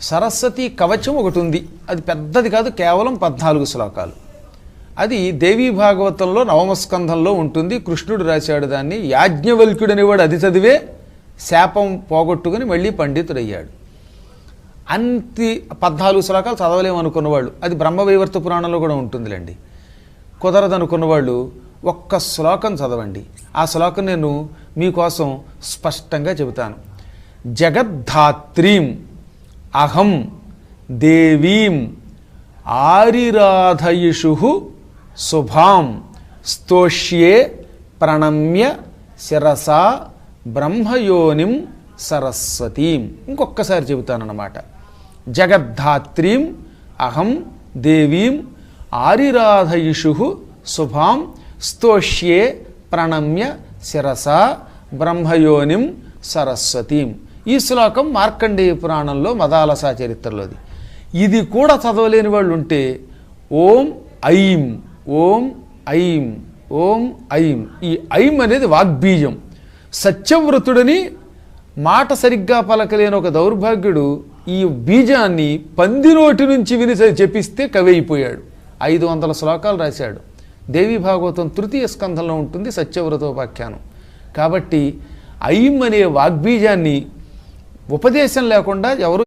సరస్వతి కవచం ఒకటి ఉంది. అది పెద్దది కాదు, కేవలం 14 శ్లోకాలు. అది దేవీ భాగవతంలో నవమస్కంధంలో ఉంటుంది. కృష్ణుడు రాశాడు దాన్ని. యాజ్ఞవల్క్యుడు అనేవాడు అది చదివే శాపం పోగొట్టుకుని మళ్ళీ పండితుడయ్యాడు. అంతి 14 శ్లోకాలు చదవలేమనుకున్నవాళ్ళు, అది బ్రహ్మవైవర్త పురాణంలో కూడా ఉంటుందిలేండి. కుదరదనుకున్నవాళ్ళు ఒక్క శ్లోకం చదవండి. ఆ శ్లోకం నేను మీకోసం స్పష్టంగా చెబుతాను. జగద్ధాత్రీం అహం దేవీం ఆరిరాధయిషు శుభాం స్తోష్యే ప్రణమ్య శిరసా బ్రహ్మయోనిం సరస్వతీం. ఇంకొక్కసారి చెబుతానన్నమాట. జగద్ధాత్రీం అహం దేవీం ఆరిరాధయిషు శుభాం స్తోష్యే ప్రణమ్య శిరసా బ్రహ్మయోనిం సరస్వతీం. ఈ శ్లోకం మార్కండేయ పురాణంలో మదాలసా చరిత్రలోది. ఇది కూడా చదవలేని వాళ్ళు ఉంటే ఓం ఐం ఓం ఐం ఓం ఐం. ఈ ఐం అనేది వాగ్బీజం. సత్యవ్రతుడని మాట సరిగ్గా పలకలేని ఒక దౌర్భాగ్యుడు ఈ బీజాన్ని పంది నోటి నుంచి విని చెప్పిస్తే కవి అయిపోయాడు. 500 శ్లోకాలు రాశాడు. దేవీ భాగవతం తృతీయ స్కంధంలో ఉంటుంది సత్యవ్రతోపాఖ్యానం. కాబట్టి ఐం అనే వాగ్బీజాన్ని ఉపదేశం లేకుండా ఎవరు